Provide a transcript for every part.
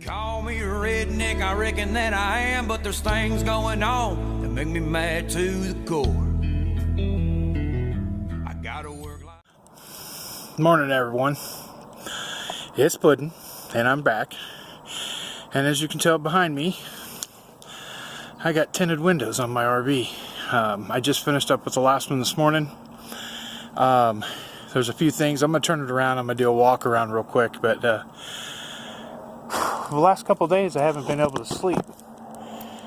Call me a redneck, I reckon that I am, but there's things going on that make me mad to the core. I gotta work like... Morning, everyone. It's Puddin, and I'm back. And as you can tell behind me, I got tinted windows on my RV. I just finished up with the last one this morning. There's a few things. I'm going to turn it around. I'm going to do a walk around real quick, but the last couple of days I haven't been able to sleep,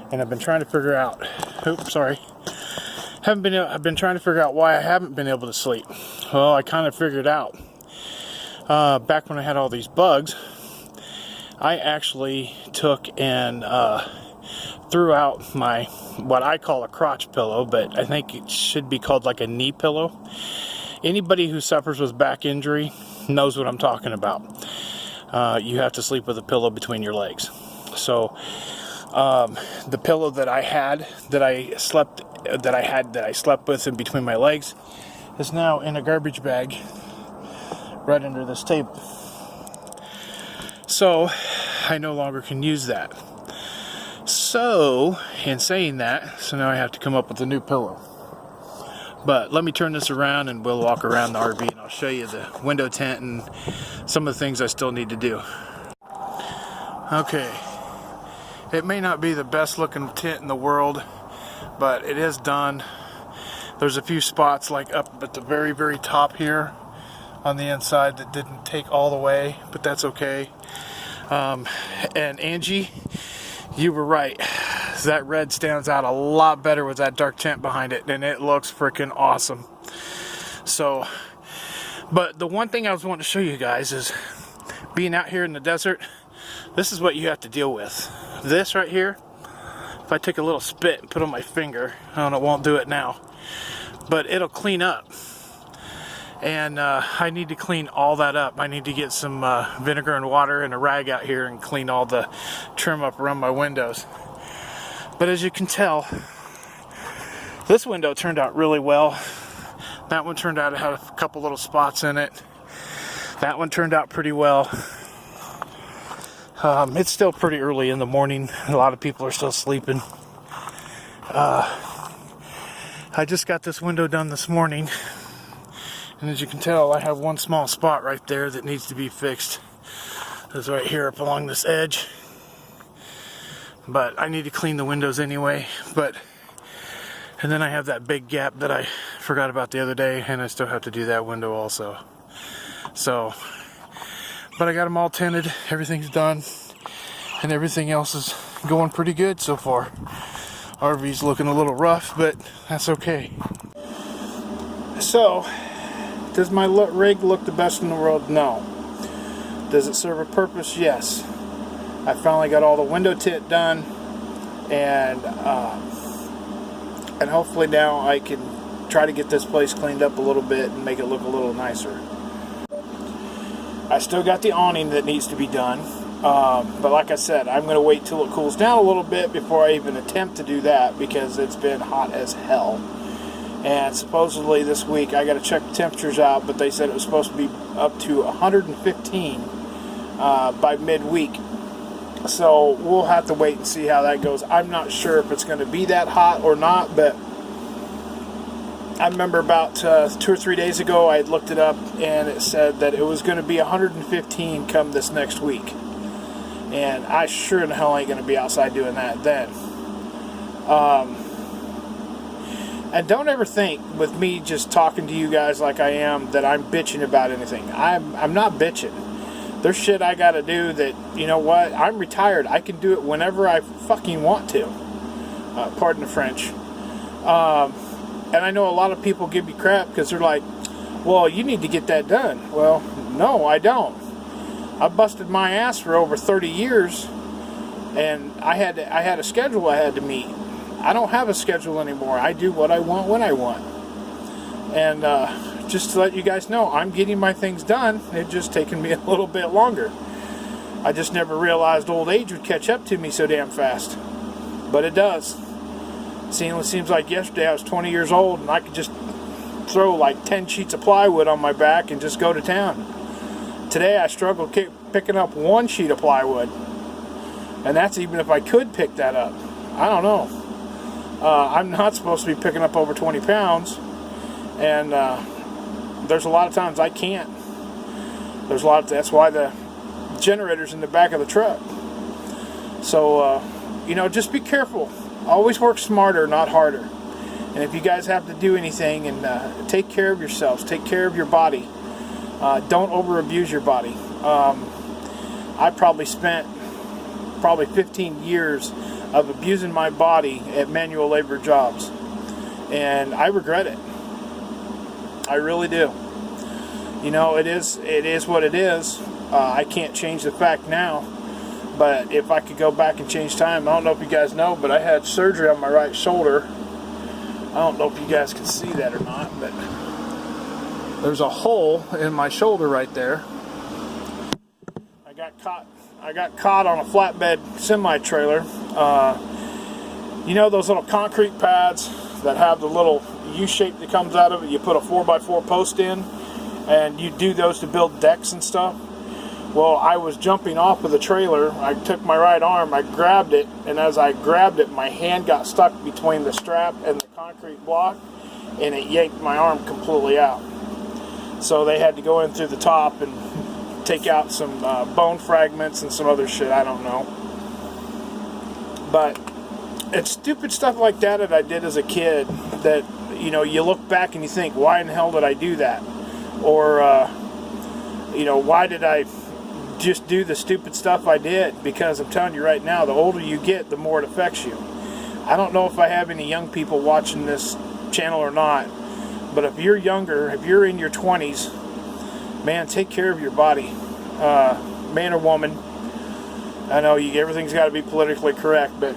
and I've been trying to figure out I've been trying to figure out why I haven't been able to sleep. Well, I kind of figured out back when I had all these bugs. I actually took and threw out my what I call a crotch pillow, but I think it should be called like a knee pillow. Anybody who suffers with back injury knows what I'm talking about. You have to sleep with a pillow between your legs. So the pillow that I slept with in between my legs is now in a garbage bag right under this table. So I no longer can use that. So in saying that, so now I have to come up with a new pillow. But let me turn this around and we'll walk around the RV and I'll show you the window tint and some of the things I still need to do. Okay, it may not be the best looking tint in the world, but it is done. There's a few spots like up at the very, very top here on the inside that didn't take all the way, but that's okay. And Angie, you were right. That red stands out a lot better with that dark tint behind it, and it looks freaking awesome. So, but the one thing I was wanting to show you guys is being out here in the desert. This is what you have to deal with. This right here, if I take a little spit and put on my finger, it won't do it now, but it'll clean up. And I need to clean all that up. I need to get some vinegar and water and a rag out here and clean all the trim up around my windows. But as you can tell, this window turned out really well. That one turned out to have a couple little spots in it. That one turned out pretty well. It's still pretty early in the morning. A lot of people are still sleeping. I just got this window done this morning. And as you can tell, I have one small spot right there that needs to be fixed. It's right here up along this edge. But I need to clean the windows anyway. And then I have that big gap that I forgot about the other day, and I still have to do that window also. So, but I got them all tinted. Everything's done, and everything else is going pretty good so far. RV's looking a little rough, but that's okay. So, does my rig look the best in the world? No. Does it serve a purpose? Yes. I finally got all the window tint done, and hopefully now I can try to get this place cleaned up a little bit and make it look a little nicer. I still got the awning that needs to be done, but like I said, I'm going to wait till it cools down a little bit before I even attempt to do that, because it's been hot as hell. And supposedly this week, I got to check the temperatures out, but they said it was supposed to be up to 115 by midweek. So we'll have to wait and see how that goes. I'm not sure if it's going to be that hot or not, but I remember about 2 or 3 days ago, I had looked it up, and it said that it was going to be 115 come this next week. And I sure in the hell ain't going to be outside doing that then. And don't ever think with me just talking to you guys like I am that I'm bitching about anything. I'm not bitching. There's shit I gotta do that, you know what, I'm retired. I can do it whenever I fucking want to. Pardon the French. And I know a lot of people give me crap because they're like, well, you need to get that done. Well, no, I don't. I busted my ass for over 30 years, and I had a schedule I had to meet. I don't have a schedule anymore. I do what I want when I want. And just to let you guys know, I'm getting my things done. It's just taken me a little bit longer. I just never realized old age would catch up to me so damn fast. But it does. Seems like yesterday I was 20 years old and I could just throw like 10 sheets of plywood on my back and just go to town. Today I struggled picking up one sheet of plywood. And that's even if I could pick that up. I don't know. I'm not supposed to be picking up over 20 pounds. And there's a lot of times I can't. That's why the generator's in the back of the truck. So, you know, just be careful. Always work smarter, not harder. And if you guys have to do anything, and take care of yourselves, take care of your body. Don't over-abuse your body. I probably spent 15 years of abusing my body at manual labor jobs, and I regret it. I really do. You know, it is what it is. I can't change the fact now, but if I could go back and change time, I don't know if you guys know, but I had surgery on my right shoulder. I don't know if you guys can see that or not, but there's a hole in my shoulder right there. I got caught on a flatbed semi-trailer. You know those little concrete pads that have the little U-shape that comes out of it? You put a 4x4 post in, and you do those to build decks and stuff. Well, I was jumping off of the trailer. I took my right arm, I grabbed it, and as I grabbed it, my hand got stuck between the strap and the concrete block, and it yanked my arm completely out. So they had to go in through the top and take out some bone fragments and some other shit, I don't know. But it's stupid stuff like that I did as a kid that, you know, you look back and you think, why in the hell did I do that? Or, you know, why did I just do the stupid stuff I did? Because I'm telling you right now, the older you get, the more it affects you. I don't know if I have any young people watching this channel or not, but if you're younger, if you're in your 20s, man, take care of your body. Man or woman. I know everything's got to be politically correct, but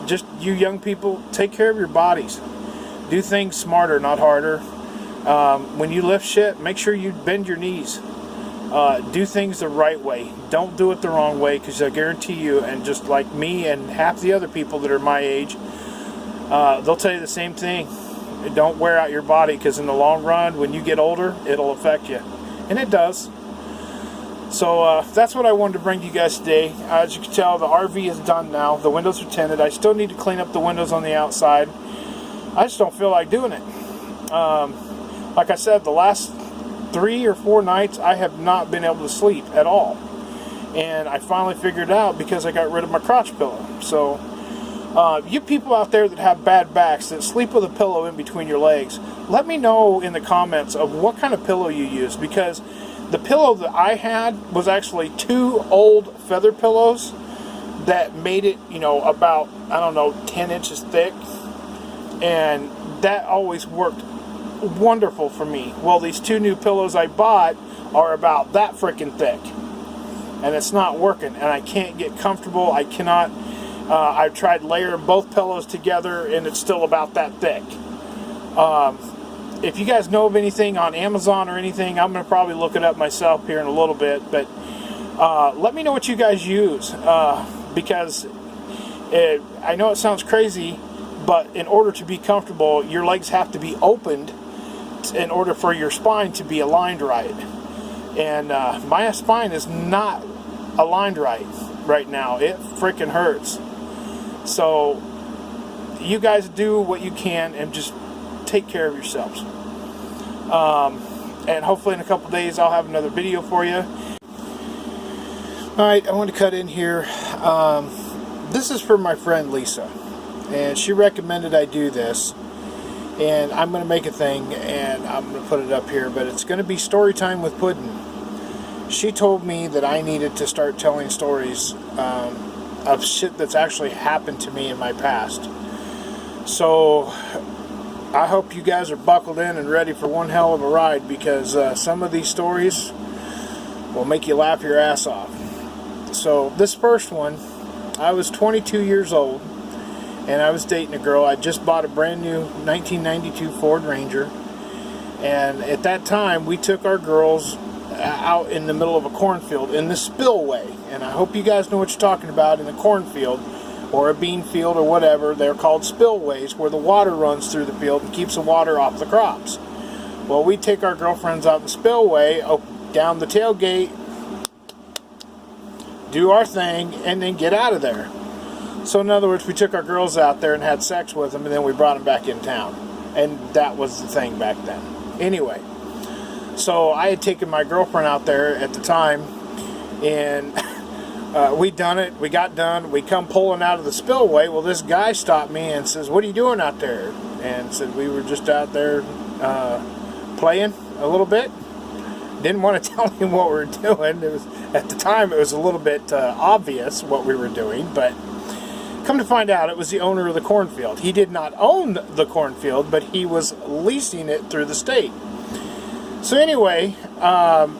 just you young people, take care of your bodies. Do things smarter, not harder. When you lift shit, make sure you bend your knees. Do things the right way. Don't do it the wrong way, because I guarantee you, and just like me and half the other people that are my age, they'll tell you the same thing. Don't wear out your body, because in the long run, when you get older, it'll affect you. And it does. So that's what I wanted to bring to you guys today. As you can tell, the RV is done now. The windows are tinted. I still need to clean up the windows on the outside. I just don't feel like doing it. Like I said, the last 3 or 4 nights, I have not been able to sleep at all. And I finally figured it out because I got rid of my crotch pillow. So you people out there that have bad backs, that sleep with a pillow in between your legs, let me know in the comments of what kind of pillow you use, because the pillow that I had was actually 2 old feather pillows that made it, you know, about, I don't know, 10 inches thick, and that always worked wonderful for me. Well, these 2 new pillows I bought are about that freaking thick, and it's not working, and I can't get comfortable. I cannot. I've tried layering both pillows together, and it's still about that thick. If you guys know of anything on Amazon or anything, I'm going to probably look it up myself here in a little bit, but let me know what you guys use, because I know it sounds crazy, but in order to be comfortable, your legs have to be opened in order for your spine to be aligned right. And my spine is not aligned right now. It freaking hurts. So you guys do what you can and just take care of yourselves. And hopefully in a couple days I'll have another video for you. Alright, I want to cut in here. This is for my friend Lisa, and she recommended I do this, and I'm going to make a thing and I'm going to put it up here, but it's going to be story time with Puddin. She told me that I needed to start telling stories of shit that's actually happened to me in my past. So I hope you guys are buckled in and ready for one hell of a ride, because some of these stories will make you laugh your ass off. So this first one, I was 22 years old, and I was dating a girl. I just bought a brand new 1992 Ford Ranger, and at that time we took our girls out in the middle of a cornfield in the spillway. And I hope you guys know what you're talking about. In the cornfield or a bean field or whatever, they're called spillways, where the water runs through the field and keeps the water off the crops. Well, we take our girlfriends out in the spillway, down the tailgate, do our thing, and then get out of there. So in other words, we took our girls out there and had sex with them, and then we brought them back in town. And that was the thing back then. Anyway, so I had taken my girlfriend out there at the time, and we done it. We got done. We come pulling out of the spillway. Well, this guy stopped me and says, "What are you doing out there?" And said, "We were just out there playing a little bit." Didn't want to tell him what we were doing. It was, at the time, it was a little bit obvious what we were doing, but come to find out, it was the owner of the cornfield. He did not own the cornfield, but he was leasing it through the state. So anyway,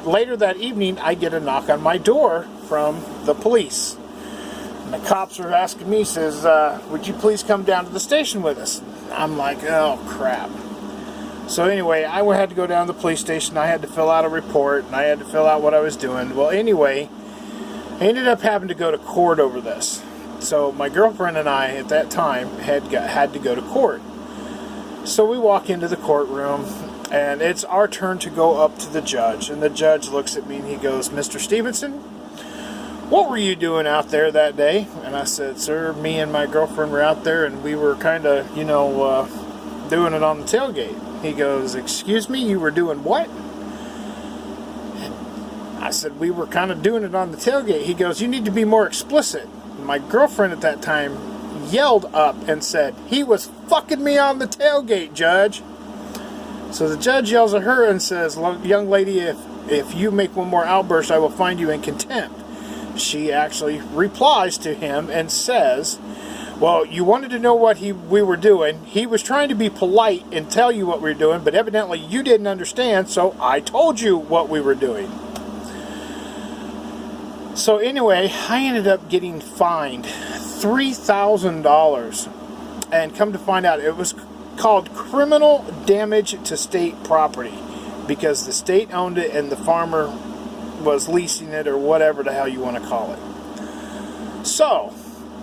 later that evening, I get a knock on my door from the police. And the cops are asking me, says, "Would you please come down to the station with us?" I'm like, oh crap. So anyway, I had to go down to the police station. I had to fill out a report, and I had to fill out what I was doing. Well, anyway, I ended up having to go to court over this. So my girlfriend and I, at that time, had to go to court. So we walk into the courtroom, and it's our turn to go up to the judge. And the judge looks at me, and he goes, "Mr. Stevenson, what were you doing out there that day?" And I said, "Sir, me and my girlfriend were out there, and we were kind of, doing it on the tailgate." He goes, "Excuse me, you were doing what?" I said, "We were kind of doing it on the tailgate." He goes, "You need to be more explicit." My girlfriend at that time yelled up and said, "He was fucking me on the tailgate, Judge." So the judge yells at her and says, "Young lady, if you make one more outburst, I will find you in contempt." She actually replies to him and says, "Well, you wanted to know what we were doing. He was trying to be polite and tell you what we were doing, but evidently you didn't understand, so I told you what we were doing." So anyway, I ended up getting fined $3,000. And come to find out, it was called criminal damage to state property, because the state owned it and the farmer was leasing it, or whatever the hell you want to call it. So,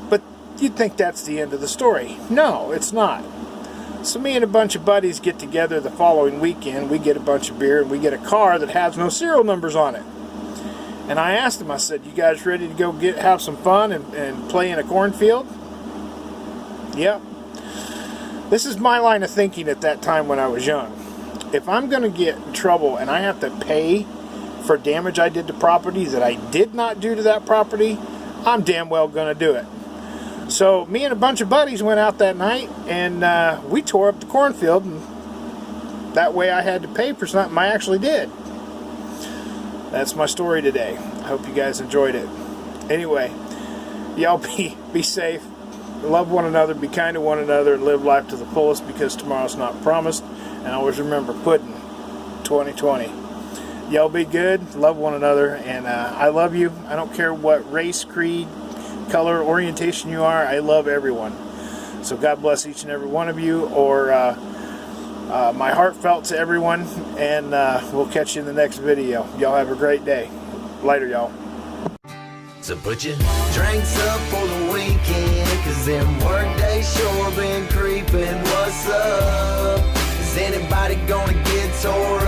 but you'd think that's the end of the story. No, it's not. So me and a bunch of buddies get together the following weekend. We get a bunch of beer, and we get a car that has no serial numbers on it. And I asked him, I said, "You guys ready to go have some fun and play in a cornfield?" Yep. This is my line of thinking at that time when I was young. If I'm going to get in trouble and I have to pay for damage I did to property that I did not do to that property, I'm damn well going to do it. So me and a bunch of buddies went out that night, and we tore up the cornfield, and that way I had to pay for something I actually did. That's my story today. I hope you guys enjoyed it. Anyway, y'all be safe, love one another, be kind to one another, and live life to the fullest, because tomorrow's not promised. And always remember, Puddin 2020. Y'all be good, love one another, and I love you. I don't care what race, creed, color, orientation you are. I love everyone. So God bless each and every one of you, or my heartfelt to everyone, and we'll catch you in the next video. Y'all have a great day. Later, y'all. So put your drinks up for the weekend, 'cause them work days sure been creeping. What's up? Is anybody gonna get tore